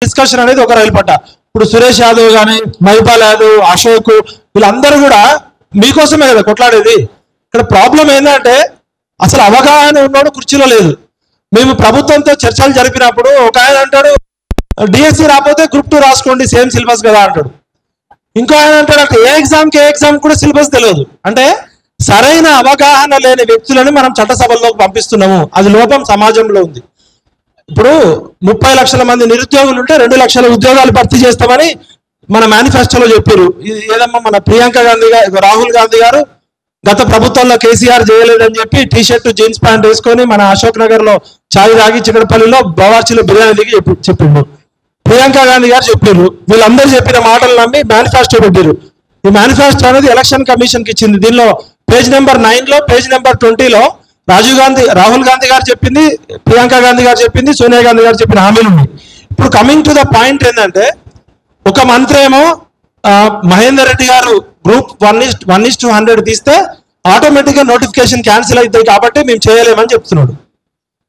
Discussion అనేది ఒక రైలు పట్ట. ఇప్పుడు సురేష్ యాదవ్ కానీ, మహిపాల్ యాదవ్, అశోక్ వీళ్ళందరూ కూడా మీకోసమే కదా కొట్లాడేది. ఇక్కడ ప్రాబ్లం ఏంటంటే అసలు అవగాహన ఉన్నోడు కుర్చీలో లేదు. మేము ప్రభుత్వంతో చర్చలు జరిపినప్పుడు ఒక ఆయన అంటాడు డిఎస్సి రాకపోతే గ్రూప్ 2 రాసుకోండి సేమ్ సిలబస్ కదా అంటాడు. ఇంకో ఆయన అంటాడు ఏ ఎగ్జామ్ కూడా సిలబస్ తెలియదు. అంటే సరైన అవగాహన లేని వ్యక్తులను మనం చట్టసభల్లోకి పంపిస్తున్నాము. అది లోపం సమాజంలో ఉంది. ఇప్పుడు 30 లక్షల మంది నిరుద్యోగులు ఉంటే 2 లక్షల ఉద్యోగాలు భర్తీ చేస్తామని మన మేనిఫెస్టోలో చెప్పారు. ఏదమ్మా మన ప్రియాంక గాంధీ గారు, రాహుల్ గాంధీ గారు గత ప్రభుత్వంలో కేసీఆర్ చేయలేదని చెప్పి టీ షర్ట్ జీన్స్ ప్యాంట్ వేసుకొని మన అశోక్ నగర్ లో చాయ్ తాగి చిక్కడపల్లిలో బవార్చిలో బిర్యానీ దిగి చెప్పిండు. ప్రియాంక గాంధీ గారు చెప్పారు. వీళ్ళందరూ చెప్పిన మాటలు నమ్మి మేనిఫెస్టో పెట్టారు. ఈ మేనిఫెస్టో అనేది ఎలక్షన్ కమిషన్ కి ఇచ్చింది. దీనిలో పేజ్ నెంబర్ 9లో పేజ్ నెంబర్ 20లో రాహుల్ గాంధీ గారు చెప్పింది, ప్రియాంక గాంధీ గారు చెప్పింది, సోనియా గాంధీ గారు చెప్పిన హామీలు ఉన్నాయి. ఇప్పుడు కమింగ్ టు ద పాయింట్ ఏంటంటే ఒక మంత్రి ఏమో మహేందర్ రెడ్డి గారు గ్రూప్ 1:100 తీస్తే ఆటోమేటిక్గా నోటిఫికేషన్ క్యాన్సిల్ అవుతాయి కాబట్టి మేము చేయలేమని చెప్తున్నాడు.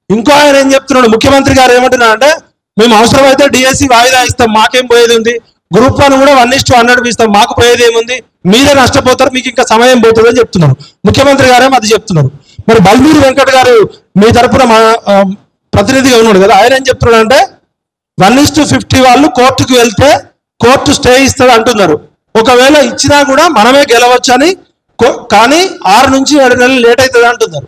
ఇంకో ఆయన ఏం చెప్తున్నాడు, ముఖ్యమంత్రి గారు ఏమంటున్నా అంటే మేము అవసరమైతే డిఎస్సి వాయిదా ఇస్తాం, మాకేం పోయేది ఉంది, గ్రూప్ 1 కూడా 1:100 ఇస్తాం, మాకు పోయేది ఏముంది, మీరే నష్టపోతారు, మీకు ఇంకా సమయం పోతుంది అని చెప్తున్నారు. ముఖ్యమంత్రి గారేమో అది చెప్తున్నారు. మరి బల్మూరి వెంకట్ గారు మీ తరపున ప్రతినిధిగా ఉన్నాడు కదా, ఆయన ఏం చెప్తున్నాడు అంటే 1:50 వాళ్ళు కోర్టుకు వెళ్తే కోర్టు స్టే ఇస్తుంది అంటున్నారు. ఒకవేళ ఇచ్చినా కూడా మనమే గెలవచ్చు అని, కానీ 6 నుంచి 7 నెలలు లేట్ అవుతుంది అంటున్నారు.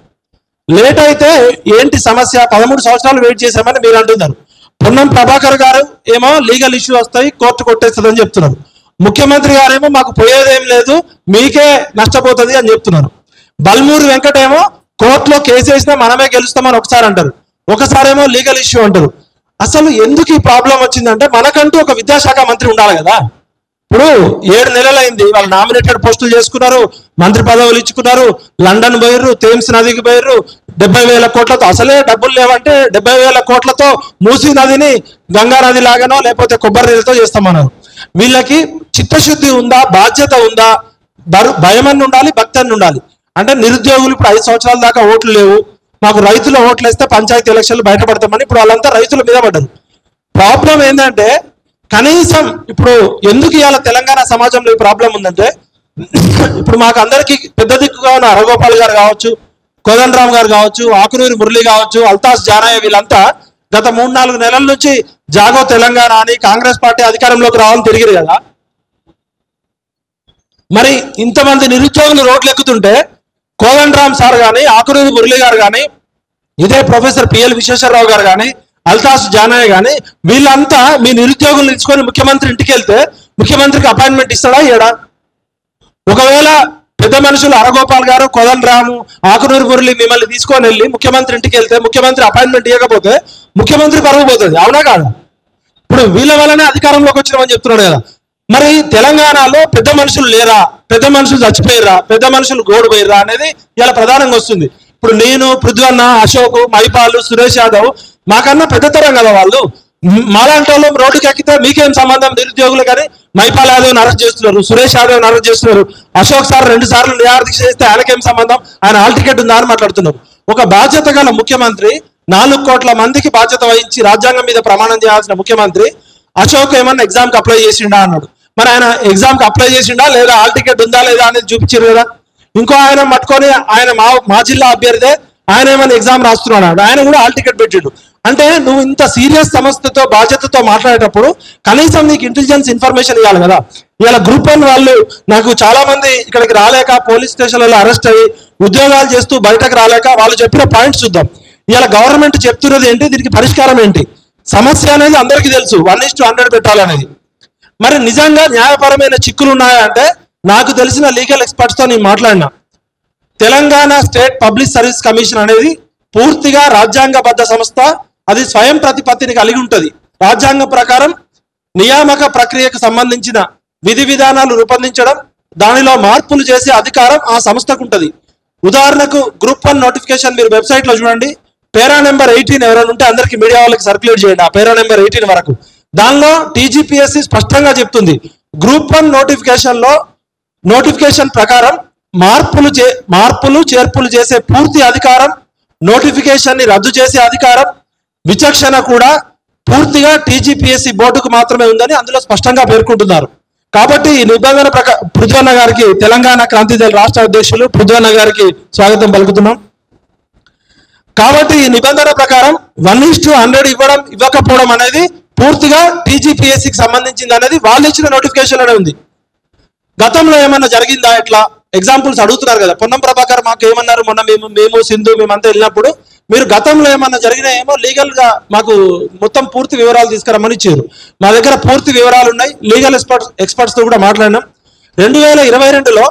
లేట్ అయితే ఏంటి సమస్య, 13 సంవత్సరాలు వెయిట్ చేశామని మీరు అంటున్నారు. పొన్నం ప్రభాకర్ గారు ఏమో లీగల్ ఇష్యూ వస్తాయి కోర్టు కొట్టేస్తుందని చెప్తున్నారు. ముఖ్యమంత్రి గారేమో మాకు పోయేదేం లేదు, మీకే నష్టపోతుంది అని చెప్తున్నారు. బల్మూరి వెంకట్ ఏమో కోర్టులో కేసు వేసినా మనమే గెలుస్తామని ఒకసారి అంటారు, ఒకసారేమో లీగల్ ఇష్యూ అంటారు. అసలు ఎందుకు ఈ ప్రాబ్లం వచ్చిందంటే మనకంటూ ఒక విద్యాశాఖ మంత్రి ఉండాలి కదా. ఇప్పుడు 7 నెలలైంది, వాళ్ళు నామినేటెడ్ పోస్టులు చేసుకున్నారు, మంత్రి పదవులు ఇచ్చుకున్నారు, లండన్ పోయిర్రు, థేమ్స్ నదికి పోయిర్రు, 70,000 కోట్లతో, అసలే డబ్బులు లేవంటే 70,000 కోట్లతో మూసీ నదిని గంగా నది లాగానో లేకపోతే కొబ్బరి నీళ్ళతో చేస్తామన్నారు. వీళ్ళకి చిత్తశుద్ధి ఉందా, బాధ్యత ఉందా, భయమని ఉండాలి, భక్తి అని ఉండాలి. అంటే నిరుద్యోగులు ఇప్పుడు 5 సంవత్సరాల దాకా ఓట్లు లేవు, మాకు రైతుల ఓట్లు వేస్తే పంచాయతీ ఎలక్షన్లు బయటపడతామని ఇప్పుడు వాళ్ళంతా రైతుల మీద పడ్డారు. ప్రాబ్లం ఏంటంటే కనీసం ఇప్పుడు ఎందుకు ఇవాళ తెలంగాణ సమాజంలో ఈ ప్రాబ్లం ఉందంటే ఇప్పుడు మాకు అందరికీ పెద్ద దిక్కుగా ఉన్న హరగోపాల్ గారు కావచ్చు, కోదండరామ్ గారు కావచ్చు, ఆకునూరి మురళి కావచ్చు, అల్తాఫ్ జానయ్య వీళ్ళంతా గత 3-4 నెలల నుంచి జాగో తెలంగాణ అని కాంగ్రెస్ పార్టీ అధికారంలోకి రావాలని తిరిగిరు కదా. మరి ఇంతమంది నిరుద్యోగులు రోడ్లు ఎక్కుతుంటే కోదండరామ్ సార్ కానీ, ఆకునూరి మురళి గారు కానీ, ఇదే ప్రొఫెసర్ పిఎల్ విశ్వేశ్వరరావు గారు కానీ, అల్తాఫ్ జానయ్య కానీ వీళ్ళంతా మీ నిరుద్యోగులు ఇచ్చుకొని ముఖ్యమంత్రి ఇంటికి వెళ్తే ముఖ్యమంత్రికి అపాయింట్మెంట్ ఇస్తాడా ఇయ్యడా? ఒకవేళ పెద్ద మనుషులు హరగోపాల్ గారు, కోదండరాము, ఆకునూరి మురళి మిమ్మల్ని తీసుకొని వెళ్ళి ముఖ్యమంత్రి ఇంటికి వెళ్తే ముఖ్యమంత్రి అపాయింట్మెంట్ ఇవ్వకపోతే ముఖ్యమంత్రి పరువు పోతుంది, అవునా కాదు? ఇప్పుడు వీళ్ళ వల్లనే అధికారంలోకి వచ్చినామని చెప్తున్నాడు కదా. మరి తెలంగాణలో పెద్ద మనుషులు లేరా, పెద్ద మనుషులు చచ్చిపోయారా, పెద్ద మనుషులు గోడుపోయారా అనేది ఇలా ప్రధానంగా వస్తుంది. ఇప్పుడు నేను, పృథ్వన్న, అశోక్, మహిపాల్, సురేష్ యాదవ్ మాకన్నా పెద్దతరం కదా వాళ్ళు. మాలాంటి వాళ్ళు రోడ్డుకి ఎక్కితే మీకేం సంబంధం నిరుద్యోగులు? కానీ మహిపాల్ యాదవ్ని అరెస్ట్ చేస్తున్నారు, సురేష్ యాదవ్ని అరెస్ట్ చేస్తున్నారు, అశోక్ సార్ 2 సార్లు నిరాహార దీక్ష చేస్తే ఆయనకేం సంబంధం, ఆయన హాల్ టికెట్ ఉందా అని మాట్లాడుతున్నారు. ఒక బాధ్యత గల ముఖ్యమంత్రి, 4 కోట్ల మందికి బాధ్యత వహించి రాజ్యాంగం మీద ప్రమాణం చేయాల్సిన ముఖ్యమంత్రి అశోక్ ఏమన్నా ఎగ్జామ్కి అప్లై చేసిండా అన్నాడు. మరి ఆయన ఎగ్జామ్కి అప్లై చేసిండా లేదా, హాల్ టికెట్ ఉందా లేదా అనేది చూపించారు కదా. ఇంకో ఆయన పట్టుకొని ఆయన మా జిల్లా అభ్యర్థే, ఆయన ఏమైనా ఎగ్జామ్ రాస్తున్నాడు, ఆయన కూడా హాల్ టికెట్ పెట్టిండు. అంటే నువ్వు ఇంత సీరియస్ సమస్యతో బాధ్యతతో మాట్లాడేటప్పుడు కనీసం నీకు ఇంటెలిజెన్స్ ఇన్ఫర్మేషన్ ఇవ్వాలి కదా. ఇలా గ్రూప్ 1 వాళ్ళు నాకు చాలా మంది ఇక్కడికి రాలేక పోలీస్ స్టేషన్లలో అరెస్ట్ అయ్యి ఉద్యోగాలు చేస్తూ బయటకు రాలేక వాళ్ళు చెప్పిన పాయింట్స్ చూద్దాం. ఇలా గవర్నమెంట్ చెప్తున్నది ఏంటి, దీనికి పరిష్కారం ఏంటి? సమస్య అనేది అందరికీ తెలుసు, 1:100 పెట్టాలనేది. మరి నిజంగా న్యాయపరమైన చిక్కులు ఉన్నాయా అంటే నాకు తెలిసిన లీగల్ ఎక్స్పర్ట్స్తో నేను మాట్లాడినా. Telangana state public service commission అనేది పూర్తిగా రాజ్యాంగబద్ధ సంస్థ, అది స్వయం ప్రతిపత్తిని కలిగి ఉంటుంది. రాజ్యాంగం ప్రకారం నియామక ప్రక్రియకు సంబంధించిన విధి విధానాలు రూపొందించడం, దానిలో మార్పులు చేసే అధికారం ఆ సంస్థకు ఉంటుంది. ఉదాహరణకు గ్రూప్ 1 నోటిఫికేషన్ మీరు వెబ్సైట్లో చూడండి, పేరా నెంబర్ 18 ఎవరైనా ఉంటే అందరికి మీడియా వాళ్ళకి సర్క్యులేట్ చేయండి ఆ పేరా నెంబర్ 18 వరకు. దానిలో టీజీపీఎస్సీ స్పష్టంగా చెప్తుంది, గ్రూప్ 1 నోటిఫికేషన్ ప్రకారం మార్పులు చేర్పులు చేసే పూర్తి అధికారం, నోటిఫికేషన్ ని రద్దు చేసే అధికారం, విచక్షణ కూడా పూర్తిగా టీజీపీఎస్సీ బోర్డుకు మాత్రమే ఉందని అందులో స్పష్టంగా పేర్కొంటున్నారు. కాబట్టి ఈ నిబంధన పృథ్వన్న గారికి తెలంగాణ క్రాంతిదళ రాష్ట్ర అధ్యక్షులు పృథ్వన్న గారికి స్వాగతం పలుకుతున్నాం. కాబట్టి ఈ నిబంధన ప్రకారం 1:100 ఇవ్వడం ఇవ్వకపోవడం అనేది పూర్తిగా టీజీపీఎస్సీకి సంబంధించింది అనేది వాళ్ళు ఇచ్చిన నోటిఫికేషన్ అనే ఉంది. గతంలో ఏమన్నా జరిగిందా? ఇట్లా ఎగ్జాంపుల్స్ అడుగుతున్నారు కదా. పొన్నం ప్రభాకర్ మాకు ఏమన్నారు మొన్న, మేము సింధు మేమంతా వెళ్ళినప్పుడు, మీరు గతంలో ఏమన్నా జరిగినాయేమో లీగల్ గా మాకు మొత్తం పూర్తి వివరాలు తీసుకురమ్మని ఇచ్చారు. మా దగ్గర పూర్తి వివరాలు ఉన్నాయి. లీగల్ ఎక్స్పర్ట్స్ తో కూడా మాట్లాడినాం. 2022లో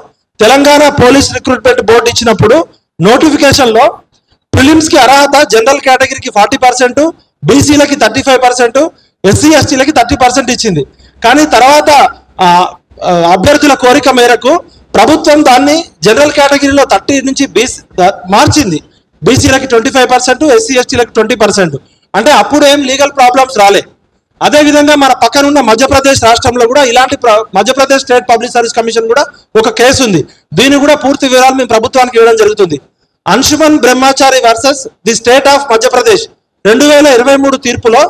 తెలంగాణ పోలీస్ రిక్రూట్మెంట్ బోర్డు ఇచ్చినప్పుడు నోటిఫికేషన్ లో ప్రిలిమ్స్ కి అర్హత జనరల్ కేటగిరీకి 40%, బీసీలకి 35%, ఎస్సీ ఎస్టీలకి 30% ఇచ్చింది. కానీ తర్వాత అభ్యర్థుల కోరిక మేరకు ప్రభుత్వం దాన్ని జనరల్ కేటగిరీలో 30 నుంచి మార్చింది. బీసీలకి 25%, ఎస్సీ ఎస్టీలకి 20%. అంటే అప్పుడు ఏం లీగల్ ప్రాబ్లమ్స్ రాలే. అదేవిధంగా మన పక్కనున్న మధ్యప్రదేశ్ రాష్ట్రంలో కూడా ఇలాంటి Madhya Pradesh state public service commission కూడా ఒక కేసు ఉంది. దీన్ని కూడా పూర్తి వివరాలు మేము ప్రభుత్వానికి ఇవ్వడం జరుగుతుంది. అంశుమన్ బ్రహ్మచారి versus the state of Madhya Pradesh 2023 తీర్పులో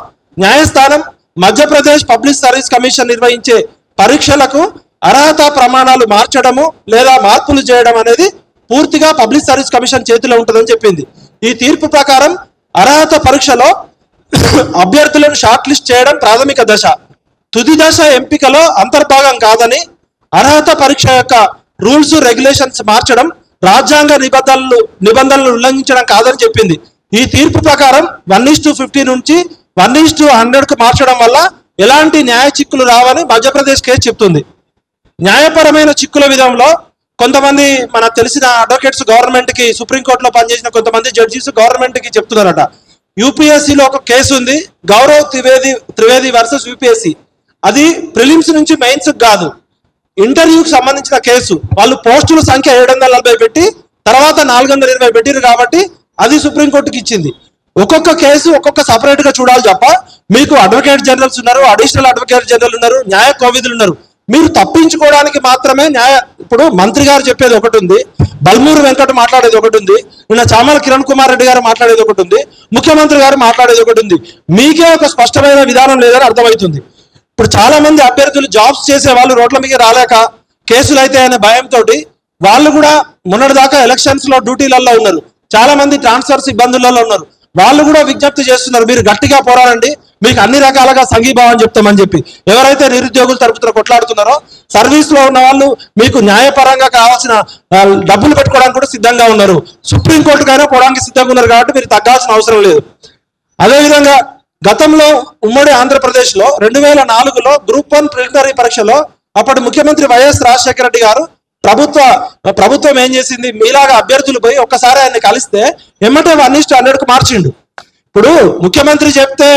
న్యాయస్థానం మధ్యప్రదేశ్ పబ్లిక్ సర్వీస్ కమిషన్ నిర్వహించే పరీక్షలకు అర్హత ప్రమాణాలు మార్చడము లేదా మార్పులు చేయడం అనేది పూర్తిగా పబ్లిక్ సర్వీస్ కమిషన్ చేతిలో ఉంటుందని చెప్పింది. ఈ తీర్పు ప్రకారం అర్హత పరీక్షలో అభ్యర్థులను షార్ట్ లిస్ట్ చేయడం ప్రాథమిక దశ, తుది దశ ఎంపికలో అంతర్భాగం కాదని, అర్హత పరీక్ష యొక్క రూల్స్ రెగ్యులేషన్స్ మార్చడం రాజ్యాంగ నిబంధనలు ఉల్లంఘించడం కాదని చెప్పింది. ఈ తీర్పు ప్రకారం 1:50 నుంచి 1:100కు మార్చడం వల్ల ఎలాంటి న్యాయ చిక్కులు రావని మధ్యప్రదేశ్ కేసు చెప్తుంది. న్యాయపరమైన చిక్కుల విధంలో కొంతమంది మనకు తెలిసిన అడ్వకేట్స్ గవర్నమెంట్ కి, సుప్రీంకోర్టులో పనిచేసిన కొంతమంది జడ్జీస్ గవర్నమెంట్ కి చెప్తున్నారట. యూపీఎస్సీలో ఒక కేసు ఉంది, గౌరవ్ త్రివేది వర్సెస్ యూపీఎస్సీ. అది ప్రిలిమ్స్ నుంచి మెయిన్స్ కాదు, ఇంటర్వ్యూకి సంబంధించిన కేసు. వాళ్ళు పోస్టుల సంఖ్య 740 పెట్టి తర్వాత 420 పెట్టిరు కాబట్టి అది సుప్రీంకోర్టుకి ఇచ్చింది. ఒక్కొక్క కేసు ఒక్కొక్క సపరేట్ గా చూడాలి తప్ప, మీకు అడ్వకేట్ జనరల్స్ ఉన్నారు, అడిషనల్ అడ్వకేట్ జనరల్ ఉన్నారు, న్యాయ కోవిదులు ఉన్నారు. మీరు తప్పించుకోవడానికి మాత్రమే ఇప్పుడు మంత్రి గారు చెప్పేది ఒకటి ఉంది, బల్మూరు వెంకట మాట్లాడేది ఒకటి ఉంది, నిన్న చామల కిరణ్ కుమార్ రెడ్డి గారు మాట్లాడేది ఒకటి ఉంది, ముఖ్యమంత్రి గారు మాట్లాడేది ఒకటి ఉంది. మీకే ఒక స్పష్టమైన విధానం లేదని అర్థమవుతుంది. ఇప్పుడు చాలా మంది అభ్యర్థులు జాబ్స్ చేసే వాళ్ళు రోడ్ల మీద రాలేక కేసులు అయితే అనే భయంతో వాళ్ళు కూడా మొన్నటిదాకా ఎలక్షన్స్ లో డ్యూటీలలో ఉన్నారు. చాలా మంది ట్రాన్స్ఫర్స్ ఇబ్బందులలో ఉన్నారు. వాళ్ళు కూడా విజ్ఞప్తి చేస్తున్నారు, మీరు గట్టిగా పోరాడండి, మీకు అన్ని రకాలుగా సంఘీభావం చెప్తామని చెప్పి. ఎవరైతే నిరుద్యోగులు తరపున కొట్లాడుతున్నారో సర్వీస్ లో ఉన్న వాళ్ళు మీకు న్యాయపరంగా కావాల్సిన డబ్బులు పెట్టుకోవడానికి కూడా సిద్ధంగా ఉన్నారు. సుప్రీంకోర్టుకైనా పోవడానికి సిద్ధంగా ఉన్నారు. కాబట్టి మీరు తగ్గాల్సిన అవసరం లేదు. అదేవిధంగా గతంలో ఉమ్మడి ఆంధ్రప్రదేశ్ లో 2004లో గ్రూప్ 1 ప్రిలిమినరీ పరీక్షలో అప్పటి ముఖ్యమంత్రి వైఎస్ రాజశేఖర రెడ్డి గారు ప్రభుత్వం ఏం చేసింది, మీలాగా అభ్యర్థులు పోయి ఒక్కసారి ఆయన్ని కలిస్తే ఎమ్మటే 1:100కు మార్చిండు. ఇప్పుడు ముఖ్యమంత్రి చెప్తే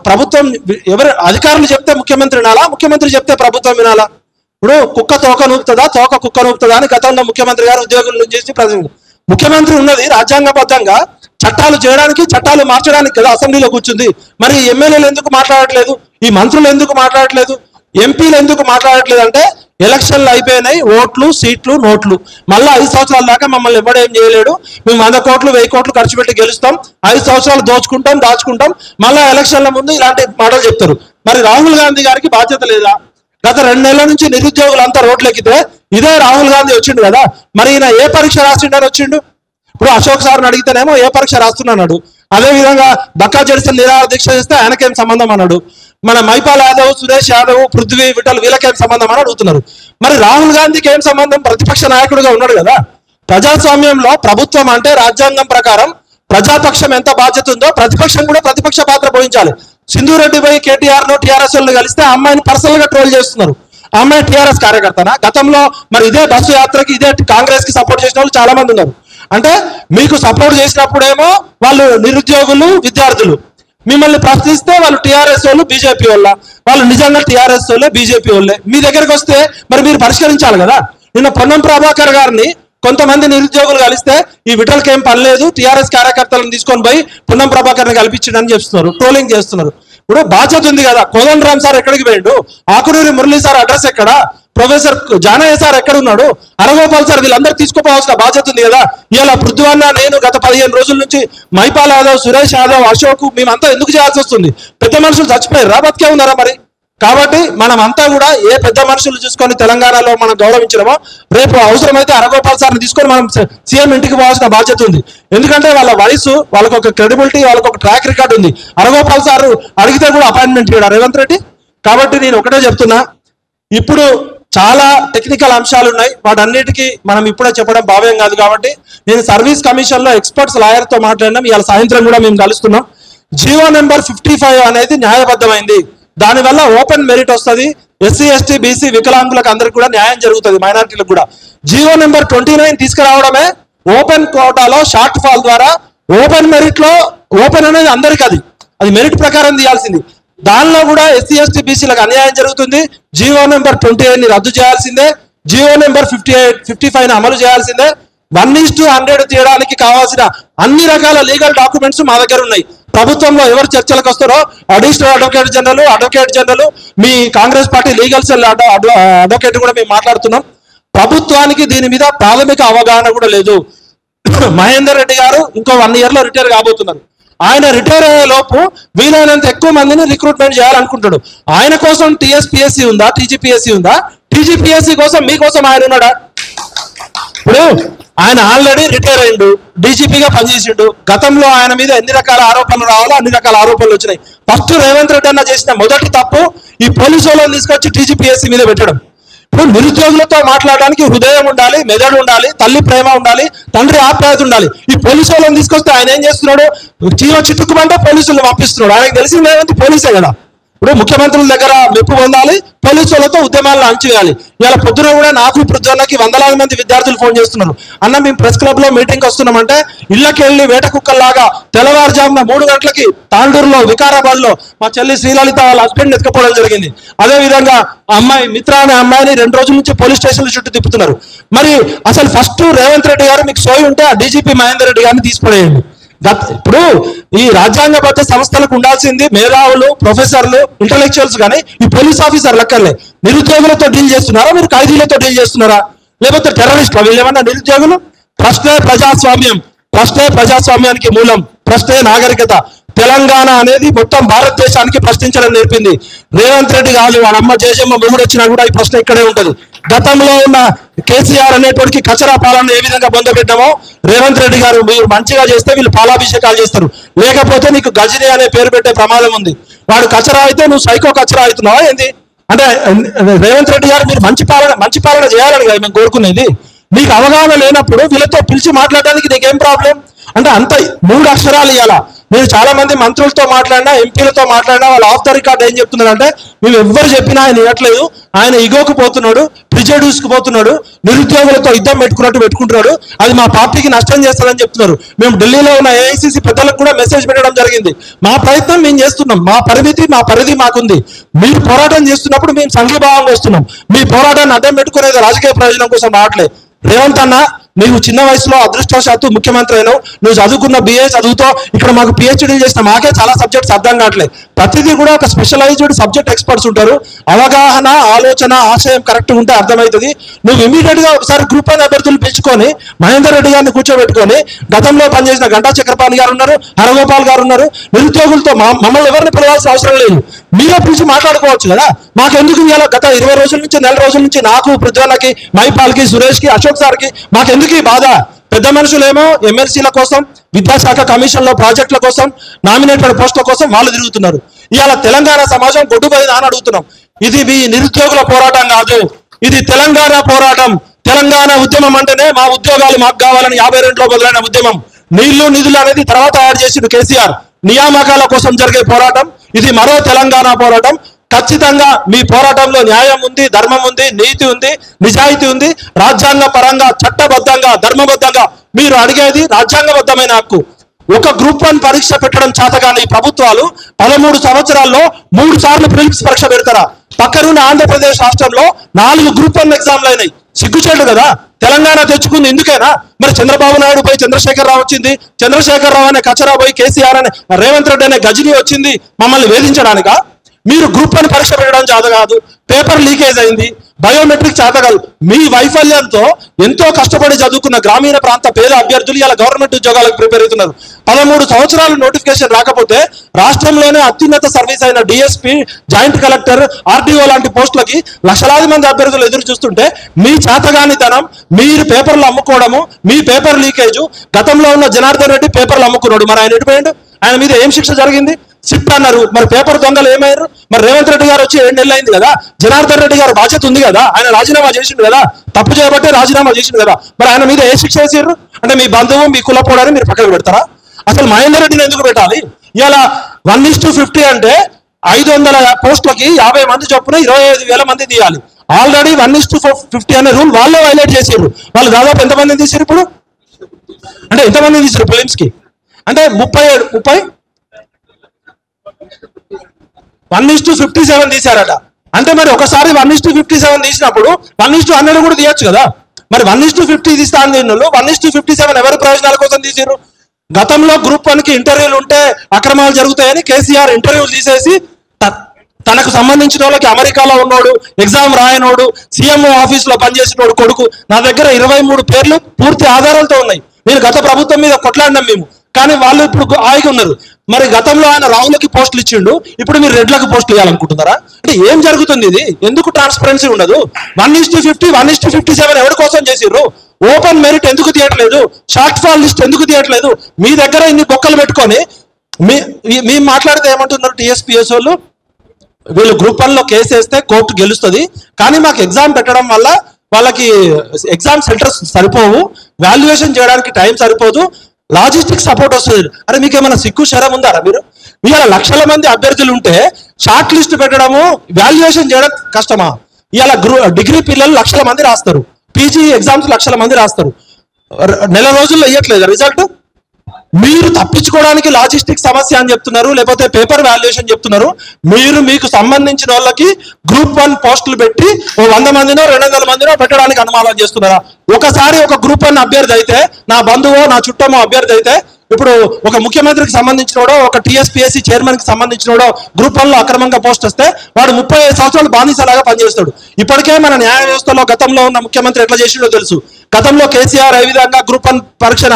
ప్రభుత్వం ఎవరు అధికారులు చెప్తే ముఖ్యమంత్రి వినాలా, ముఖ్యమంత్రి చెప్తే ప్రభుత్వం వినాలా? ఇప్పుడు కుక్క తోక నూపుతుందా, తోక కుక్క నూపుతుందా అని గతంలో ముఖ్యమంత్రి గారు ఉద్యోగుల చేసి ముఖ్యమంత్రి ఉన్నది రాజ్యాంగబద్ధంగా చట్టాలు చేయడానికి, చట్టాలు మార్చడానికి కదా అసెంబ్లీలో కూర్చుంది. మరి ఎమ్మెల్యేలు ఎందుకు మాట్లాడట్లేదు, ఈ మంత్రులు ఎందుకు మాట్లాడట్లేదు, ఎంపీలు ఎందుకు మాట్లాడట్లేదు అంటే ఎలక్షన్లు అయిపోయినాయి, ఓట్లు సీట్లు నోట్లు, మళ్ళీ 5 సంవత్సరాల దాకా మమ్మల్ని ఎవడేం చేయలేడు, మేము 100 కోట్లు 1000 కోట్లు ఖర్చు పెట్టి గెలుస్తాం, 5 సంవత్సరాలు దాచుకుంటాం, మళ్ళీ ఎలక్షన్ల ముందు ఇలాంటి మాటలు చెప్తారు. మరి రాహుల్ గాంధీ గారికి బాధ్యత లేదా? గత 2 నెలల నుంచి నిరుద్యోగులంతా రోడ్లెక్కితే ఇదే రాహుల్ గాంధీ వచ్చిండు కదా, మరి ఈయన ఏ పరీక్ష రాసిండని వచ్చిండు? ఇప్పుడు అశోక్ సార్ని అడిగితేనేమో ఏ పరీక్ష రాస్తున్నాడు. అదేవిధంగా బక్కా జడిసన్ నిరాహార దీక్ష చేస్తే ఆయనకేం సంబంధం అన్నాడు. మన మైపాల్ యాదవ్, సురేష్ యాదవ్, పృథ్వీ, విఠల్ వీళ్ళకేం సంబంధం అని అడుగుతున్నారు. మరి రాహుల్ గాంధీకి ఏం సంబంధం? ప్రతిపక్ష నాయకుడిగా ఉన్నాడు కదా. ప్రజాస్వామ్యంలో ప్రభుత్వం అంటే రాజ్యాంగం ప్రకారం ప్రజాపక్షం ఎంత బాధ్యత ఉందో ప్రతిపక్షం కూడా ప్రతిపక్ష పాత్ర పోయించాలి. సింధు రెడ్డి పోయి కేటీఆర్ లో టీఆర్ఎస్ వాళ్ళు కలిస్తే ఆ అమ్మాయిని పర్సనల్ గా ట్రోల్ చేస్తున్నారు. ఆ అమ్మాయి టీఆర్ఎస్ కార్యకర్తనా? గతంలో మరి ఇదే బస్సు యాత్రకి ఇదే కాంగ్రెస్ కి సపోర్ట్ చేసిన వాళ్ళు చాలా మంది ఉన్నారు. అంటే మీకు సపోర్ట్ చేసినప్పుడేమో వాళ్ళు నిరుద్యోగులు, విద్యార్థులు, మిమ్మల్ని ప్రశ్నిస్తే వాళ్ళు టీఆర్ఎస్ వాళ్ళు, బీజేపీ వాళ్ళ, వాళ్ళు నిజంగా టీఆర్ఎస్ వాళ్ళే, బీజేపీ వాళ్ళే. మీ దగ్గరకు వస్తే మరి మీరు పరిష్కరించాలి కదా. నిన్న పొన్నం ప్రభాకర్ గారిని కొంతమంది నిరుద్యోగులు కలిస్తే ఈ విఠల్కి ఏం పని లేదు, టీఆర్ఎస్ కార్యకర్తలను తీసుకొని పోయి పొన్నం ప్రభాకర్ని కల్పించడని చెప్తున్నారు, ట్రోలింగ్ చేస్తున్నారు. ఇప్పుడు బాధ్యత ఉంది కదా. కోదండరామ్ సార్ ఎక్కడికి పోయిండు? ఆకునూరి మురళీ సార్ అడ్రస్ ఎక్కడ? ప్రొఫెసర్ జానయ్య సార్ ఎక్కడ ఉన్నాడు, హరగోపాల్ సార్, వీళ్ళందరూ తీసుకుపోవాల్సిన బాధ్యత ఉంది కదా. ఇలా పృథ్వన్న, నేను గత 15 రోజుల నుంచి మైపాల్ యాదవ్, సురేష్ యాదవ్, అశోక్ మేమంతా ఎందుకు చేయాల్సి వస్తుంది? పెద్ద మనుషులు చచ్చిపోయారా, బతికే ఉన్నారా మరి? కాబట్టి మనం అంతా కూడా ఏ పెద్ద మనుషులు చూసుకొని తెలంగాణలో మనం గౌరవించడమో, రేపు అవసరమైతే హరగోపాల్ సార్ని తీసుకొని మనం సీఎం ఇంటికి పోవాల్సిన బాధ్యత ఉంది. ఎందుకంటే వాళ్ళ వయసు, వాళ్ళకు ఒక క్రెడిబిలిటీ, వాళ్ళకు ఒక ట్రాక్ రికార్డ్ ఉంది. హరగోపాల్ సార్ అడిగితే కూడా అపాయింట్మెంట్ ఇవ్వడా రేవంత్ రెడ్డి? కాబట్టి నేను ఒకటే చెప్తున్నా, ఇప్పుడు చాలా టెక్నికల్ అంశాలు ఉన్నాయి, వాటన్నిటికీ మనం ఇప్పుడే చెప్పడం భావ్యం కాదు. కాబట్టి నేను సర్వీస్ కమిషన్లో ఎక్స్పర్ట్స్ లాయర్తో మాట్లాడినాం, ఇవాళ సాయంత్రం కూడా మేము కలుస్తున్నాం. జీవో నెంబర్ 55 అనేది న్యాయబద్ధమైంది, దానివల్ల ఓపెన్ మెరిట్ వస్తుంది, ఎస్సీ ఎస్టీ బీసీ వికలాంగులకు అందరికి కూడా న్యాయం జరుగుతుంది, మైనారిటీలకు కూడా. జీవో నెంబర్ 29 తీసుకురావడమే ఓపెన్ కోటాలో షార్ట్ ఫాల్ ద్వారా ఓపెన్ మెరిట్ లో, ఓపెన్ అనేది అందరికి అది మెరిట్ ప్రకారం తీయాల్సింది, దానిలో కూడా ఎస్సీ ఎస్టీ బీసీలకు అన్యాయం జరుగుతుంది. జీవో నెంబర్ 28ని రద్దు చేయాల్సిందే, జీవో నెంబర్ 55ని అమలు చేయాల్సిందే. 1:100 తీయడానికి కావాల్సిన అన్ని రకాల లీగల్ డాక్యుమెంట్స్ మా దగ్గర ఉన్నాయి. ప్రభుత్వంలో ఎవరు చర్చలకు వస్తారో అడిషనల్ అడ్వకేట్ జనరల్, మీ Congress party legal cell advocate కూడా మేము మాట్లాడుతున్నాం. ప్రభుత్వానికి దీని మీద ప్రాథమిక అవగాహన కూడా లేదు. మహేందర్ రెడ్డి గారు ఇంకో 1 year లో రిటైర్ కాబోతున్నారు. ఆయన రిటైర్ అయ్యే లోపు వీలైనంత ఎక్కువ మందిని రిక్రూట్మెంట్ చేయాలనుకుంటాడు. ఆయన కోసం టీఎస్పీఎస్సీ ఉందా, టీజీపీఎస్సీ ఉందా? టీజీపీఎస్సీ కోసం మీకోసం ఆయన ఉన్నాడా? ఇప్పుడు ఆయన ఆల్రెడీ రిటైర్ అయ్యిండు, డీజీపీగా పనిచేసిండు. గతంలో ఆయన మీద ఎన్ని రకాల ఆరోపణలు రావాలో అన్ని రకాల ఆరోపణలు వచ్చినాయి. ఫస్ట్ రేవంత్ రెడ్డి అన్న చేసిన మొదటి తప్పు ఈ పోలీసు వాళ్ళని తీసుకొచ్చి టీజీపీఎస్సీ మీద పెట్టడం. ఇప్పుడు నిరుద్యోగులతో మాట్లాడడానికి హృదయం ఉండాలి, మెదడు ఉండాలి, తల్లి ప్రేమ ఉండాలి, తండ్రి ఆప్యాయత ఉండాలి. ఈ పోలీసు వాళ్ళని తీసుకొస్తే ఆయన ఏం చేస్తున్నాడు? చీవ చిట్టుకుమంటే పోలీసులను పంపిస్తున్నాడు. ఆయనకు తెలిసింది ఏమంటే పోలీసే కదా. ఇప్పుడు ముఖ్యమంత్రుల దగ్గర మెప్పు పొందాలి, పోలీసులతో ఉద్యమాలను అణచివేయాలి. ఇవాళ పొద్దున కూడా నాకు పృథ్వన్నకి 100,000 మంది విద్యార్థులు ఫోన్ చేస్తున్నారు, అన్న మేము ప్రెస్ క్లబ్ లో మీటింగ్ వస్తున్నామంటే ఇళ్ళకి వెళ్ళి వేట కుక్కల్లాగా తెల్లవారుజామున 3 గంటలకి తాండూరులో, వికారాబాద్ లో మా చెల్లి శ్రీలలిత వాళ్ళ హస్బెండ్ ఎత్తుకపోవడం జరిగింది. అదే విధంగా అమ్మాయి మిత్ర అనే అమ్మాయిని 2 రోజుల నుంచి పోలీస్ స్టేషన్ల చుట్టూ తిప్పుతున్నారు. మరి అసలు ఫస్ట్ రేవంత్ రెడ్డి గారు మీకు సోయి ఉంటే ఆ డీజీపీ మహేందర్ రెడ్డి గారిని తీసిపడేయండి. ఇప్పుడు ఈ రాజ్యాంగబద్ధ సంస్థలకు ఉండాల్సింది మేధావులు, ప్రొఫెసర్లు, ఇంటలెక్చువల్స్, కానీ ఈ పోలీస్ ఆఫీసర్ లెక్కలే. నిరుద్యోగులతో డీల్ చేస్తున్నారా మీరు? ఖైదీలతో డీల్ చేస్తున్నారా? లేకపోతే టెర్రరిస్టులు? వీళ్ళు ఏమన్నా నిరుద్యోగులు? ప్రశ్నే ప్రజాస్వామ్యం, ప్రశ్నే ప్రజాస్వామ్యానికి మూలం, ప్రశ్నే నాగరికత. తెలంగాణ అనేది మొత్తం భారతదేశానికి ప్రశ్నించడం నేర్పింది. రేవంత్ రెడ్డి కాదు, వాళ్ళ అమ్మ జయజమ్మ మొగుడు వచ్చినా కూడా ఈ ప్రశ్న ఇక్కడే ఉంటుంది. గతంలో ఉన్న కేసీఆర్ అనేటువంటి కచరా పాలన ఏ విధంగా పొందబెట్టామో రేవంత్ రెడ్డి గారు మీరు మంచిగా చేస్తే వీళ్ళు పాలాభిషేకాలు చేస్తారు, లేకపోతే నీకు గజని అనే పేరు పెట్టే ప్రమాదం ఉంది. వాడు కచరా అయితే నువ్వు సైకో కచరా అవుతున్నావా ఏంది? అంటే రేవంత్ రెడ్డి గారు మీరు మంచి పాలన చేయాలని కదా మేము కోరుకునేది. నీకు అవగాహన లేనప్పుడు వీళ్ళతో పిలిచి మాట్లాడడానికి నీకేం ప్రాబ్లం? అంటే అంత 3 అక్షరాలు ఇవ్వాలా. నేను చాలా మంది మంత్రులతో మాట్లాడినా, ఎంపీలతో మాట్లాడినా, వాళ్ళు ఆఫ్ ద రికార్డ్ ఏం చెప్తున్నారంటే మేము ఎవ్వరు చెప్పినా ఆయన ఇవ్వట్లేదు, ఆయన ఇగోకు పోతున్నాడు, ప్రిజడ్యూస్కి పోతున్నాడు, నిరుద్యోగులతో యుద్ధం పెట్టుకుంటున్నాడు, అది మా పార్టీకి నష్టం చేస్తారని చెప్తున్నారు. మేము ఢిల్లీలో ఉన్న ఏఐసిసి పెద్దలకు కూడా మెసేజ్ పెట్టడం జరిగింది. మా ప్రయత్నం మేము చేస్తున్నాం, మా పరిధి మాకుంది. మీరు పోరాటం చేస్తున్నప్పుడు మేము సంఘీభావంగా వస్తున్నాం. మీ పోరాటాన్ని అడ్డం పెట్టుకునేది రాజకీయ ప్రయోజనం కోసం రావట్లేదు. రేవంత్ అన్న, నీవు చిన్న వయసులో అదృష్టవశాత్తు ముఖ్యమంత్రి అయినావు. నువ్వు చదువుకున్న BA చదువుతో ఇక్కడ మాకు PhD చేసిన మాకే చాలా సబ్జెక్ట్స్ అర్థం కావట్లేదు. ప్రతిదీ కూడా ఒక స్పెషలైజ్డ్ సబ్జెక్ట్ ఎక్స్పర్ట్స్ ఉంటారు. అవగాహన, ఆలోచన, ఆశయం కరెక్ట్గా ఉంటే అర్థమవుతుంది. నువ్వు ఇమీడియట్ గా ఒకసారి గ్రూప్ 1 అభ్యర్థులు పిలుచుకొని మహేందర్ రెడ్డి గారిని కూర్చోబెట్టుకొని, గతంలో పనిచేసిన గంటా చక్రపాణి గారు ఉన్నారు, హరగోపాల్ గారు ఉన్నారు, నిరుద్యోగులతో మమ్మల్ని ఎవరిని పిలవాల్సిన అవసరం లేదు, మీరే పిలిచి మాట్లాడుకోవచ్చు కదా. మాకెందుకు ఇవాళ గత 20 రోజుల నుంచి, నెల రోజుల నుంచి నాకు, పృథ్వన్నకి, మైపాల్కి, సురేష్కి, అశోక్ సార్కి మాకెందుకు ఈ బాధ? పెద్ద మనుషులేమో ఎమ్మెల్సీల కోసం, విద్యాశాఖ కమిషన్లో ప్రాజెక్టుల కోసం, నామినేటెడ్ పోస్టుల కోసం వాళ్ళు తిరుగుతున్నారు. ఇవాళ తెలంగాణ సమాజం గొడ్డుపోయిందా అని అడుగుతున్నాం. ఇది మీ నిరుద్యోగుల పోరాటం కాదు, ఇది తెలంగాణ పోరాటం. తెలంగాణ ఉద్యమం అంటేనే మా ఉద్యోగాలు మాకు కావాలని 52లో మొదలైన ఉద్యమం. నీళ్లు నిధులు అనేది తర్వాత యాడ్ చేసిండు కేసీఆర్. నియామకాల కోసం జరిగే పోరాటం ఇది మరో తెలంగాణ పోరాటం. ఖచ్చితంగా మీ పోరాటంలో న్యాయం ఉంది, ధర్మం ఉంది, నీతి ఉంది, నిజాయితీ ఉంది. రాజ్యాంగ పరంగా, చట్టబద్ధంగా, ధర్మబద్ధంగా మీరు అడిగేది రాజ్యాంగబద్ధమైన హక్కు. ఒక గ్రూప్ 1 పరీక్ష పెట్టడం చేతగాని ఈ ప్రభుత్వాలు 13 సంవత్సరాల్లో 3 సార్లు ప్రిలిమ్స్ పరీక్ష పెడతారా? పక్కనున్న ఆంధ్రప్రదేశ్ రాష్ట్రంలో 4 గ్రూప్ 1 ఎగ్జామ్లు అయినాయి. సిగ్గుచేటు కదా. తెలంగాణ తెచ్చుకుంది ఎందుకైనా? మరి చంద్రబాబు నాయుడు పోయి చంద్రశేఖర్ రావు వచ్చింది, చంద్రశేఖర్ రావు అనే కచరా పోయి కేసీఆర్ అనే రేవంత్ రెడ్డి అనే గజని వచ్చింది మమ్మల్ని వేధించడానికా? మీరు గ్రూప్ 1 పరీక్ష పెట్టడం చేత కాదు, పేపర్ లీకేజ్ అయింది, బయోమెట్రిక్ చేత కాదు. మీ వైఫల్యంతో ఎంతో కష్టపడి చదువుకున్న గ్రామీణ ప్రాంత పేద అభ్యర్థులు ఇలా గవర్నమెంట్ ఉద్యోగాలకు ప్రిపేర్ అవుతున్నారు. 13 సంవత్సరాలు నోటిఫికేషన్ రాకపోతే రాష్ట్రంలోనే అత్యున్నత సర్వీస్ అయిన డిఎస్పీ, జాయింట్ కలెక్టర్, ఆర్డీఓ లాంటి పోస్టులకి లక్షలాది మంది అభ్యర్థులు ఎదురు చూస్తుంటే మీ చేతగానితనం, మీరు పేపర్లు అమ్ముకోవడము, మీ పేపర్ లీకేజు. గతంలో ఉన్న జనార్దన్ రెడ్డి పేపర్లు అమ్ముకున్నాడు, మరి ఆయన ఎటుపోయాడు? ఆయన మీద ఏం శిక్ష జరిగింది? సిట్ అన్నారు. మరి పేపర్ దొంగలు ఏమయ్యారు? మరి రేవంత్ రెడ్డి గారు వచ్చి 7 నెలలు అయింది కదా, జనార్దన్ రెడ్డి గారు బాధ్యత ఉంది కదా, ఆయన రాజీనామా చేసిండు కదా, తప్పు చేయబట్టే రాజీనామా చేసిండు కదా, మరి ఆయన మీద ఏ శిక్ష వేసారు? అంటే మీ బంధువు, మీ కులపోవడాన్ని మీరు పక్కకు పెడతారా? అసలు మహేందర్ రెడ్డిని ఎందుకు పెట్టాలి? ఇలా 1:50 అంటే 500 పోస్టులకి 50 మంది చొప్పున 25,000 మంది తీయాలి. ఆల్రెడీ 1:50 అనే రూల్ వాళ్ళే వైలేట్ చేసారు. వాళ్ళు దాదాపు ఎంతమందిని తీసారు ఇప్పుడు? అంటే ఎంతమందిని తీసారు ఫిలిమ్స్ కి? అంటే 1:57 తీశారట. అంటే మరి ఒకసారి 1:57 తీసినప్పుడు 1:100 కూడా తీయచ్చు కదా. మరి 1:50 తీస్తా అని 1:57 ఎవరి ప్రయోజనాల కోసం తీసారు? గతంలో గ్రూప్ 1కి ఇంటర్వ్యూలు ఉంటే అక్రమాలు జరుగుతాయని కేసీఆర్ ఇంటర్వ్యూలు తీసేసి తనకు సంబంధించిన వాళ్ళకి అమెరికాలో ఉన్నోడు, ఎగ్జామ్ రాయనోడు, సీఎంఓ ఆఫీసులో పనిచేసినోడు కొడుకు, నా దగ్గర 23 పేర్లు పూర్తి ఆధారాలతో ఉన్నాయి. నేను గత ప్రభుత్వం మీద కొట్లాడినాం మేము, కానీ వాళ్ళు ఇప్పుడు హాయిగా ఉన్నారు. మరి గతంలో ఆయన రావులకి పోస్టులు ఇచ్చిండు, ఇప్పుడు మీరు రెడ్లకు పోస్టులు ఇవ్వాలనుకుంటున్నారా? అంటే ఏం జరుగుతుంది? ఇది ఎందుకు ట్రాన్స్పరెన్సీ ఉండదు? 1:50, 1:57 ఎవరి కోసం చేసిర్రు? ఓపెన్ మెరిట్ ఎందుకు తీయట్లేదు? షార్ట్ ఫాల్ లిస్ట్ ఎందుకు తీయట్లేదు? మీ దగ్గర ఇన్ని బొక్కలు పెట్టుకొని మీ మాట్లాడితే ఏమంటున్నారు టీఎస్పీఎస్ వాళ్ళు? వీళ్ళు గ్రూప్ 1లో కేసు వేస్తే కోర్టు గెలుస్తుంది, కానీ మాకు ఎగ్జామ్ పెట్టడం వల్ల వాళ్ళకి ఎగ్జామ్ సెంటర్స్ సరిపోవు, వాల్యుయేషన్ చేయడానికి టైం సరిపోదు, లాజిస్టిక్ సపోర్ట్ వస్తుంది. అరే మీకు ఏమైనా సిగ్గు శరం ఉందారా? మీరు ఇవాళ లక్షల మంది అభ్యర్థులు ఉంటే షార్ట్ లిస్ట్ పెట్టడము, వాల్యుయేషన్ చేయడం కష్టమా? ఇవాళ డిగ్రీ పిల్లలు లక్షల మంది రాస్తారు, పీజీ ఎగ్జామ్స్ లక్షల మంది రాస్తారు, నెల రోజుల్లో ఇవ్వట్లేదు రిజల్ట్. మీరు తప్పించుకోవడానికి లాజిస్టిక్ సమస్య అని చెప్తున్నారు, లేకపోతే పేపర్ వాల్యుయేషన్ చెప్తున్నారు. మీరు మీకు సంబంధించిన వాళ్ళకి గ్రూప్ 1 పోస్టులు పెట్టి 100 మందినో 200 మందినో పెట్టడానికి అనుమానం చేస్తున్నారా? ఒకసారి ఒక గ్రూప్ 1 అభ్యర్థి అయితే, నా బంధువో నా చుట్టమో అభ్యర్థి అయితే, ఇప్పుడు ఒక ముఖ్యమంత్రికి సంబంధించినోడో, ఒక టీఎస్పీఎస్సీ చైర్మన్ కి సంబంధించినోడో గ్రూప్ 1లో అక్రమంగా పోస్ట్ వస్తే వాడు 35 సంవత్సరాలు బానిసలాగా పనిచేస్తాడు. ఇప్పటికే మన న్యాయ వ్యవస్థలో గతంలో ఉన్న ముఖ్యమంత్రి ఎట్లా చేసిండో తెలుసు. గతంలో కేసీఆర్ ఏ విధంగా గ్రూప్ 1 పరీక్షన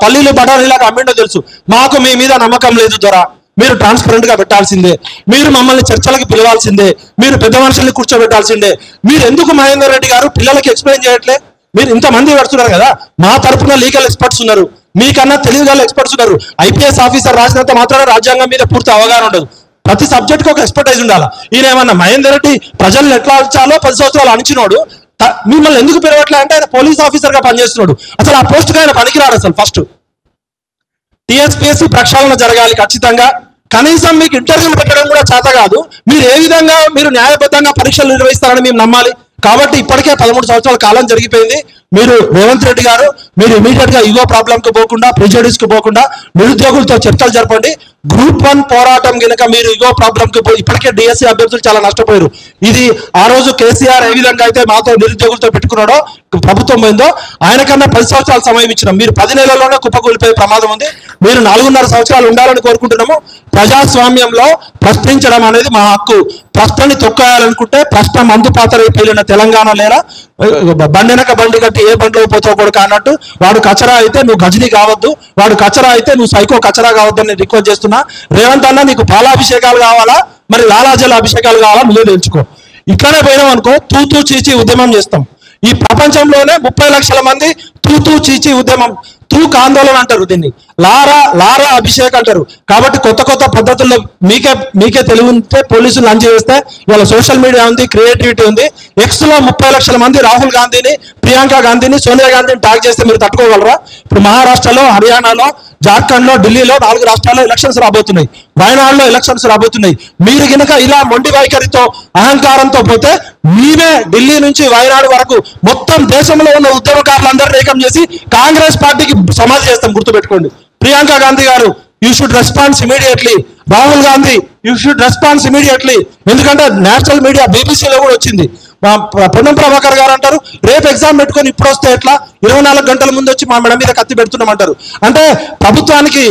పల్లీలు బఠానీలాగా అమ్మిండో తెలుసు. మాకు మీ మీద నమ్మకం లేదు దొర, మీరు ట్రాన్స్పరెంట్ గా పెట్టాల్సిందే, మీరు మమ్మల్ని చర్చలకు పిలవాల్సిందే, మీరు పెద్ద మనుషుల్ని కూర్చోబెట్టాల్సిందే. మీరు ఎందుకు మహేందర్ రెడ్డి గారు పిల్లలకి ఎక్స్ప్లెయిన్ చేయట్లే? మీరు ఇంతమంది పెడుతున్నారు కదా, మా తరఫున లీగల్ ఎక్స్పర్ట్స్ ఉన్నారు, మీకన్నా తెలివిగల ఎక్స్పర్ట్స్ ఉన్నారు. ఐపీఎస్ ఆఫీసర్ రాసినంత మాత్రాన రాజ్యాంగం మీద పూర్తి అవగాహన ఉండదు. ప్రతి సబ్జెక్ట్కి ఒక ఎక్స్పర్టైజ్ ఉండాలి. ఈయన ఏమన్నా మహేందర్ రెడ్డి ప్రజలను ఎట్లా అలచాలో 10 సంవత్సరాలు అణిచినోడు, మిమ్మల్ని ఎందుకు పిలవట్లే అంటే ఆయన పోలీస్ ఆఫీసర్ గా పనిచేస్తున్నాడు. అసలు ఆ పోస్ట్కి ఆయన పనికిరాడు. అసలు ఫస్ట్ టీఎస్పీఎస్సీ ప్రక్షాళన జరగాలి ఖచ్చితంగా. కనీసం మీకు ఇంటర్వ్యూలు పెట్టడం కూడా చేత కాదు. మీరు ఏ విధంగా మీరు న్యాయబద్ధంగా పరీక్షలు నిర్వహిస్తారని మేము నమ్మాలి. కాబట్టి ఇప్పటికే 13 సంవత్సరాల కాలం జరిగిపోయింది. మీరు రేవంత్ రెడ్డి గారు, మీరు ఇమీడియట్ గా ఈగో ప్రాబ్లం కు పోకుండా, ప్రిజుడిస్ కు పోకుండా నిరుద్యోగులతో చర్చలు జరపండి. గ్రూప్ 1 పోరాటం కనుక మీరు ఈగో ప్రాబ్లం కు ఇప్పటికే డిఎస్సీ అభ్యర్థులు చాలా నష్టపోయారు. ఇది ఆ రోజు కేసీఆర్ ఏ విధంగా అయితే మాతో నిరుద్యోగులతో పెట్టుకున్నాడో, ప్రభుత్వం పోయిందో, ఆయన కన్నా 10 సంవత్సరాల సమయం ఇచ్చినాం. మీరు 10 నెలల్లోనే కుప్పకూలిపోయే ప్రమాదం ఉంది. మీరు 4.5 సంవత్సరాలు ఉండాలని కోరుకుంటున్నాము. ప్రజాస్వామ్యంలో ప్రశ్నించడం అనేది మా హక్కు. ప్రశ్నని తొక్కేయాలనుకుంటే ప్రశ్న మందు పాత్ర పేలిన తెలంగాణ లేదా బండెనక బండి కట్టి ఏ బండిలో పోతావు కొడుకు అన్నట్టు, వాడు కచరా అయితే నువ్వు గజని కావద్దు, వాడు కచరా అయితే నువ్వు సైకో కచరా కావద్దు అని రిక్వెస్ట్ చేస్తున్నా. రేవంత్ అన్న, నీకు పాలాభిషేకాలు కావాలా, మరి లాలాజల అభిషేకాలు కావాలా, నువ్వే తెలుసుకో. ఇట్లానే పోయినాం అనుకో, తూతూ చీచి ఉద్యమం చేస్తాం. ఈ ప్రపంచంలోనే 30 లక్షల మంది తూతూ చీచి ఉద్యమం, తూక్ ఆందోళన అంటారు దీన్ని, లారా అభిషేక్ అంటారు. కాబట్టి కొత్త కొత్త పద్ధతుల్లో మీకే తెలివి ఉంటే పోలీసులు లంచ్ చేస్తే, ఇవాళ సోషల్ మీడియా ఉంది, క్రియేటివిటీ ఉంది. ఎక్స్ లో 30 లక్షల మంది రాహుల్ గాంధీని, ప్రియాంక గాంధీని, సోనియా గాంధీని ట్యాగ్ చేస్తే మీరు తట్టుకోగలరా? ఇప్పుడు మహారాష్ట్రలో, హర్యానాలో, జార్ఖండ్ లో, ఢిల్లీలో 4 రాష్ట్రాల్లో ఎలక్షన్స్ రాబోతున్నాయి, వయనాడులో ఎలక్షన్స్ రాబోతున్నాయి. మీరు కనుక ఇలా మొండి వైఖరితో, అహంకారంతో పోతే మీరే ఢిల్లీ నుంచి వయనాడు వరకు మొత్తం దేశంలో ఉన్న ఉద్యమకారులందరినీ ఏకం చేసి కాంగ్రెస్ పార్టీకి సమాధి చేస్తాం. గుర్తుపెట్టుకోండి. ప్రియాంక గాంధీ గారు, you should response immediately. Rahul Gandhi, you should response immediately. ఎందుకంటే నేషనల్ మీడియా, బీబీసీలో కూడా వచ్చింది, మా పొన్నం ప్రభాకర్ గారు అంటారు రేపు ఎగ్జామ్ పెట్టుకొని ఇప్పుడు వస్తే ఎట్లా 24 గంటల ముందు వచ్చి మా మెడ మీద కత్తి పెడుతున్నామంటారు. అంటే ప్రభుత్వానికి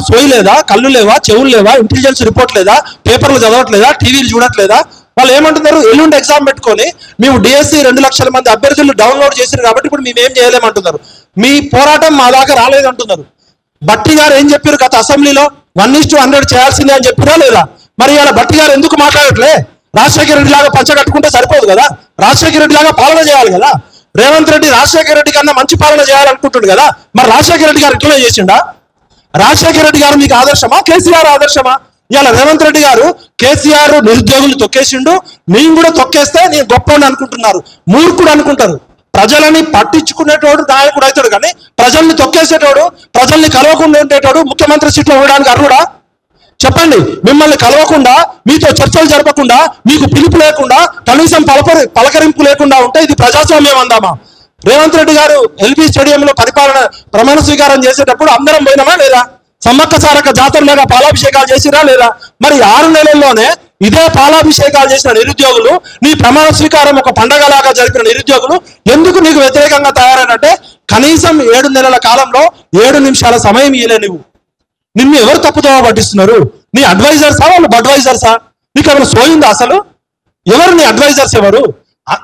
సోయి లేదా, కళ్ళు లేవా, చెవులు లేవా, ఇంటెలిజెన్స్ రిపోర్ట్ లేదా, పేపర్లు చదవట్లేదా, టీవీలు చూడట్లేదా? వాళ్ళు ఏమంటున్నారు, ఎల్లుండి ఎగ్జామ్ పెట్టుకొని మేము డిఎస్సి 2 లక్షల మంది అభ్యర్థులు డౌన్లోడ్ చేశారు కాబట్టి ఇప్పుడు మేము ఏం చేయలేమంటున్నారు. మీ పోరాటం మా దాకా రాలేదంటున్నారు. బట్టి గారు ఏం చెప్పారు గత అసెంబ్లీలో 1:100 చేయాల్సిందే అని చెప్పినా లేదా? మరి ఇలా బట్టి గారు ఎందుకు మాట్లాడట్లే? రాజశేఖర రెడ్డి లాగా పంచగట్టుకుంటే సరిపోదు కదా, రాజశేఖర రెడ్డి లాగా పాలన చేయాలి కదా. రేవంత్ రెడ్డి రాజశేఖర రెడ్డి కన్నా మంచి పాలన చేయాలనుకుంటుంది కదా, మరి రాజశేఖర రెడ్డి గారు ఇట్లనే చేసిండా? రాజశేఖర రెడ్డి గారు మీకు ఆదర్శమా, కేసీఆర్ ఆదర్శమా? ఇవాళ రేవంత్ రెడ్డి గారు కేసీఆర్ నిరుద్యోగులు తొక్కేసిండు, నేను కూడా తొక్కేస్తే నేను గొప్పని అనుకుంటున్నారు. మూర్ఖుడు అనుకుంటారు. ప్రజలని పట్టించుకునేటోడు నాయకుడు అవుతాడు, కానీ ప్రజల్ని తొక్కేసేటోడు, ప్రజల్ని కలవకుండా ఉండేటోడు ముఖ్యమంత్రి సీట్లో ఉండడానికి అర్హుడా? చెప్పండి. మిమ్మల్ని కలవకుండా, మీతో చర్చలు జరపకుండా, మీకు పిలుపు లేకుండా, కనీసం పలకరింపు లేకుండా ఉంటే ఇది ప్రజాస్వామ్యం అందామా? రేవంత్ రెడ్డి గారు ఎల్బీ స్టేడియంలో ప్రమాణ స్వీకారం చేసేటప్పుడు అందరం పోయినామా లేదా? సమ్మక్క సారక్క జాతరలాగా పాలాభిషేకాలు చేసిరా లేదా? మరి 6 నెలల్లోనే ఇదే పాలాభిషేకాలు చేసిన నిరుద్యోగులు, నీ ప్రమాణ స్వీకారం ఒక పండగలాగా జరిపిన నిరుద్యోగులు ఎందుకు నీకు వ్యతిరేకంగా తయారైనట్టే? కనీసం 7 నెలల కాలంలో 7 నిమిషాల సమయం ఇయ్యలే నువ్వు. నిన్ను ఎవరు తప్పుదోవ పట్టిస్తున్నారు? నీ అడ్వైజర్సా, వాళ్ళు అడ్వైజర్సా? నీకు ఎవరు సోయిందా అసలు? ఎవరు నీ అడ్వైజర్స్? ఎవరు?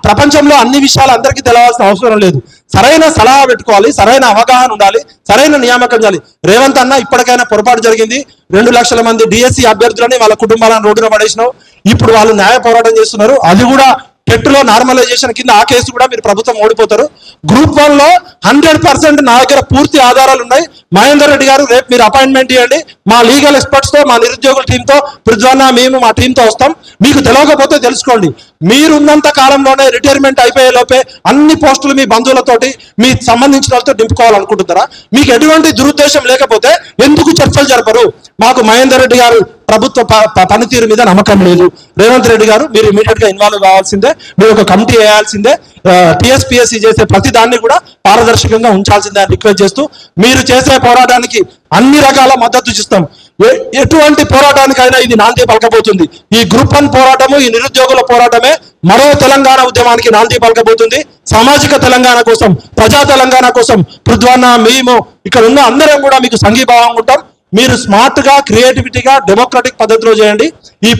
ప్రపంచంలో అన్ని విషయాలు అందరికీ తెలవాల్సిన అవసరం లేదు. సరైన సలహా పెట్టుకోవాలి, సరైన అవగాహన ఉండాలి, సరైన నియామకం చేయాలి. రేవంత్ అన్న ఇప్పటికైనా పొరపాటు జరిగింది. 2 లక్షల మంది డిఎస్సి అభ్యర్థులని వాళ్ళ కుటుంబాలను రోడ్డున పడేసినావు. ఇప్పుడు వాళ్ళు న్యాయ పోరాటం చేస్తున్నారు. అది కూడా టెట్లో నార్మలైజేషన్ కింద ఆ కేసు కూడా మీరు ప్రభుత్వం ఓడిపోతారు. గ్రూప్ 1లో 100% నా దగ్గర పూర్తి ఆధారాలు ఉన్నాయి. మహేందర్ రెడ్డి గారు రేపు మీరు అపాయింట్మెంట్ ఇవ్వండి. మా లీగల్ ఎక్స్పర్ట్స్ తో, మా నిరుద్యోగుల టీంతో, పృథ్వన్న మేము మా టీంతో వస్తాం. మీకు తెలియకపోతే తెలుసుకోండి. మీరున్నంత కాలంలోనే రిటైర్మెంట్ అయిపోయే లోపే అన్ని పోస్టులు మీ బంధువులతోటి, మీ సంబంధించిన వాళ్ళతో నింపుకోవాలనుకుంటున్నారా? మీకు ఎటువంటి దురుద్దేశం లేకపోతే ఎందుకు చర్చలు జరపరు? మాకు మహేందర్ రెడ్డి గారు ప్రభుత్వ పనితీరు మీద నమ్మకం లేదు. రేవంత్ రెడ్డి గారు మీరు ఇమీడియట్ గా ఇన్వాల్వ్ కావాల్సిందే. మీరు ఒక కమిటీ వేయాల్సిందే. టీఎస్పీఎస్సీ చేసే ప్రతి దాన్ని కూడా పారదర్శకంగా ఉంచాల్సిందే అని రిక్వెస్ట్ చేస్తూ, మీరు చేసే పోరాటానికి అన్ని రకాల మద్దతు ఇస్తాం. ఎటువంటి పోరాటానికైనా ఇది నాంది పలకబోతుంది. ఈ గ్రూప్ 1 పోరాటము, ఈ నిరుద్యోగుల పోరాటమే మరో తెలంగాణ ఉద్యమానికి నాంది పలకబోతుంది. సామాజిక తెలంగాణ కోసం, ప్రజా తెలంగాణ కోసం పృథ్వన్న, మేము ఇక్కడ ఉన్న అందరం కూడా మీకు సంఘీభావంగా ఉంటాం. మీరు స్మార్ట్ గా, క్రియేటివిటీగా, డెమోక్రటిక్ పద్ధతిలో చేయండి. ఈ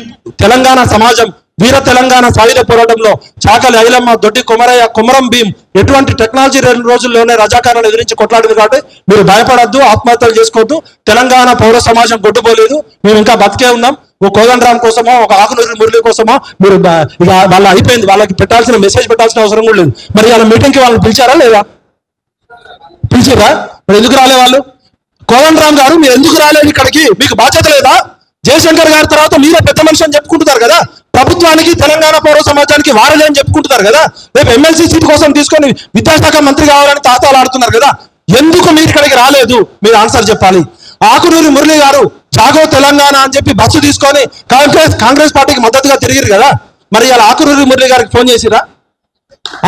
తెలంగాణ సమాజం వీర తెలంగాణ సాయుధ పోరాటంలో చాకలి ఐలమ్మ, దొడ్డి కొమరయ్య, కొమరం భీం ఎటువంటి టెక్నాలజీ 2 రోజుల్లోనే రజాకారాలను ఎదిరించి కొట్లాడింది కాబట్టి మీరు భయపడద్దు, ఆత్మహత్యలు చేసుకోవద్దు. తెలంగాణ పౌర సమాజం కొట్టుకోలేదు. మేము ఇంకా బతికే ఉన్నాం. ఒక కోదండరామ్ కోసమో, ఒక ఆకునూరి మురళి కోసమో మీరు వాళ్ళ అయిపోయింది. వాళ్ళకి పెట్టాల్సిన మెసేజ్ పెట్టాల్సిన అవసరం కూడా లేదు. మరి వాళ్ళ మీటింగ్కి వాళ్ళని పిలిచారా లేదా? పిలిచిరా? మరి ఎందుకు రాలే వాళ్ళు? కోదండరామ్ గారు మీరు ఎందుకు రాలేదు ఇక్కడికి? మీకు బాధ్యత లేదా? జయశంకర్ గారి తర్వాత మీరే పెద్ద మనిషి అని చెప్పుకుంటున్నారు కదా. ప్రభుత్వానికి, తెలంగాణ పౌర సమాజానికి వారలే అని చెప్పుకుంటున్నారు కదా. రేపు ఎమ్మెల్సీ సీట్ కోసం తీసుకొని విద్యాశాఖ మంత్రి కావాలని తాతాలు ఆడుతున్నారు కదా. ఎందుకు మీరు ఇక్కడికి రాలేదు? మీరు ఆన్సర్ చెప్పాలి. ఆకునూరి మురళి గారు జాగో తెలంగాణ అని చెప్పి బస్సు తీసుకొని కాంగ్రెస్ పార్టీకి మద్దతుగా తిరిగిరు కదా. మరి ఇలా ఆకునూరి మురళి గారికి ఫోన్ చేసిరా?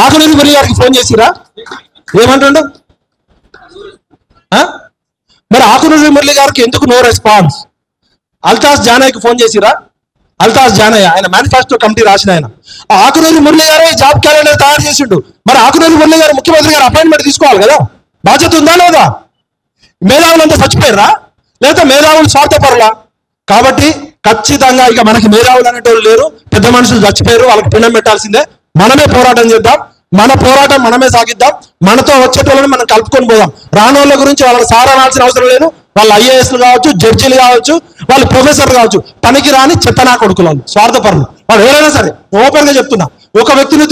ఆకునూరి మురళి గారికి ఫోన్ చేసిరా? ఏమంటుండు? మరి ఆకునూరి మురళి గారికి ఎందుకు నో రెస్పాన్స్? అల్తాఫ్ జానయ్యకి ఫోన్ చేసిరా? అల్తాఫ్ జానయ్య ఆయన మేనిఫెస్టో కమిటీ రాసిన ఆయన. ఆకునూరి మురళి గారే జాబ్ క్యాలెండర్ తయారు చేసిండు. మరి ఆకునూరి మురళి గారు ముఖ్యమంత్రి గారు అపాయింట్మెంట్ తీసుకోవాలి కదా. బాధ్యత ఉందా లేదా? మేధావులంతా చచ్చిపోయారా? లేదా మేధావులు స్వార్థపరులా? కాబట్టి ఖచ్చితంగా ఇక మనకి మేధావులు అనేటోళ్ళు లేరు. పెద్ద మనుషులు చచ్చిపోయారు, వాళ్ళకి పిండం పెట్టాల్సిందే. మనమే పోరాటం చేద్దాం. మన పోరాటం మనమే సాగిద్దాం. మనతో వచ్చేటోళ్ళని మనం కలుపుకొని పోదాం. రానోళ్ళ గురించి వాళ్ళని సారాల్సిన అవసరం లేదు. వాళ్ళు ఐఏఎస్లు కావచ్చు, జడ్జీలు కావచ్చు, వాళ్ళు ప్రొఫెసర్లు కావచ్చు, పనికి రాని చెత్తనా కొడుకులు, వాళ్ళు స్వార్థపరులు. వాళ్ళు ఎవరైనా సరే ఓపెన్ గా చెప్తున్నా. ఒక వ్యక్తిని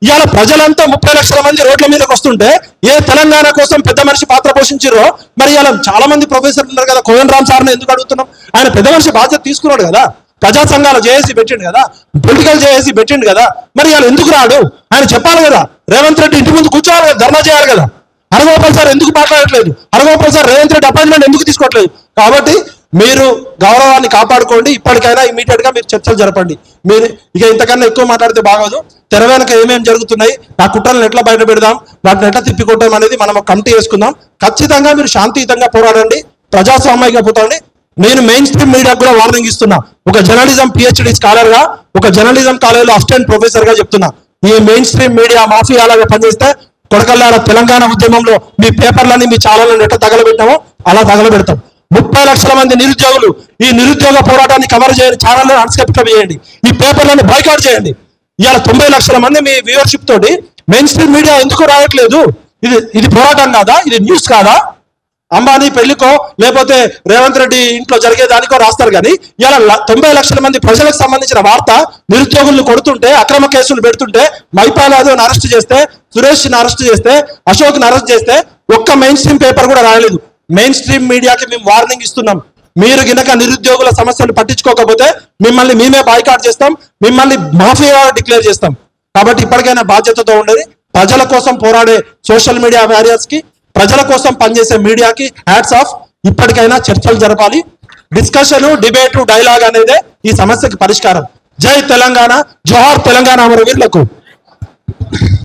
ఇవాళ ప్రజలంతా 30 లక్షల మంది రోడ్ల మీదకి వస్తుంటే ఏ తెలంగాణ కోసం పెద్ద మనిషి పాత్ర పోషించారో మరి ఇవాళ చాలా మంది ప్రొఫెసర్లు ఉన్నారు కదా. కోదండరామ్ సార్ని ఎందుకు అడుగుతున్నాం? ఆయన పెద్ద మనిషి బాధ్యత తీసుకున్నాడు కదా. ప్రజా సంఘాలు జేఏసీ పెట్టిండు కదా, పొలిటికల్ జేఏసీ పెట్టిండు కదా. మరి ఇవాళ ఎందుకు రాడు? ఆయన చెప్పాలి కదా. రేవంత్ రెడ్డి ఇంటి ముందు కూర్చోవాలి కదా, ధర్నా చేయాలి కదా. హరగోపాల్ సార్ ఎందుకు మాట్లాడట్లేదు? హరగోపాల్ సార్ రేవంత్ రెడ్డి అపాయింట్మెంట్ ఎందుకు తీసుకోవట్లేదు? కాబట్టి మీరు గౌరవాన్ని కాపాడుకోండి. ఇప్పటికైనా ఇమీడియట్ గా మీరు చర్చలు జరపండి. మీరు ఇక ఇంతకన్నా ఎక్కువ మాట్లాడితే బాగోదు. తెర వెనక ఏమేమి జరుగుతున్నాయి, ఆ కుట్రలను ఎట్లా బయట పెడదాం, వాటిని ఎట్లా తిప్పికొట్టాం అనేది మనం ఒక కమిటీ వేసుకుందాం. ఖచ్చితంగా మీరు శాంతియుతంగా పోరాడండి, ప్రజాస్వామ్యంగా పోతాండి. నేను మెయిన్ స్ట్రీమ్ మీడియాకు కూడా వార్నింగ్ ఇస్తున్నా. ఒక జర్నలిజం పిహెచ్డి స్కాలర్ గా, ఒక జర్నలిజం కాలేజీలో అసిస్టెంట్ ప్రొఫెసర్ గా చెప్తున్నా, ఈ మెయిన్ స్ట్రీమ్ మీడియా మాఫియాలాగా పనిచేస్తే కొడకల్లార తెలంగాణ ఉద్యమంలో మీ పేపర్లని మీ ఛానళ్ళని ఎట్లా తగలబెట్టామో అలా తగలబెడతాం. 30 లక్షల మంది నిరుద్యోగులు ఈ నిరుద్యోగ పోరాటాన్ని కవర్ చేయని ఛానళ్ళని అన్సబ్స్క్రైబ్ చేయండి, ఈ పేపర్లను బాయ్కాట్ చేయండి. ఇవాళ 90 లక్షల మంది మీ వ్యూవర్షిప్ తోటి మెయిన్ స్ట్రీమ్ మీడియా ఎందుకు రాయట్లేదు? ఇది పోరాటం కాదా? ఇది న్యూస్ కాదా? అంబానీ పెళ్లికో లేకపోతే రేవంత్ రెడ్డి ఇంట్లో జరిగే దానికో రాస్తారు కానీ ఇలా 90 లక్షల మంది ప్రజలకు సంబంధించిన వార్త నిరుద్యోగులను కొడుతుంటే, అక్రమ కేసులు పెడుతుంటే, మైపాలాదుని అరెస్ట్ చేస్తే, సురేష్ని అరెస్ట్ చేస్తే, అశోక్ని అరెస్ట్ చేస్తే ఒక్క మెయిన్ స్ట్రీమ్ పేపర్ కూడా రాయలేదు. మెయిన్ స్ట్రీమ్ మీడియాకి మేము వార్నింగ్ ఇస్తున్నాం. మీరు గినక నిరుద్యోగుల సమస్యలు పట్టించుకోకపోతే మిమ్మల్ని మేమే బాయ్కాట్ చేస్తాం, మిమ్మల్ని మాఫియా డిక్లేర్ చేస్తాం. కాబట్టి ఇప్పటికైనా బాధ్యతతో ఉండేది. ప్రజల కోసం పోరాడే సోషల్ మీడియా వారియర్స్ కి, ప్రజల కోసం పనిచేసే మీడియాకి హ్యాట్స్ ఆఫ్. ఇప్పటికైనా చర్చలు జరపాలి. డిస్కషన్, డిబేటు, డైలాగ్ అనేదే ఈ సమస్యకి పరిష్కారం. జై తెలంగాణ, జోహార్ తెలంగాణ అమరవీరులకు.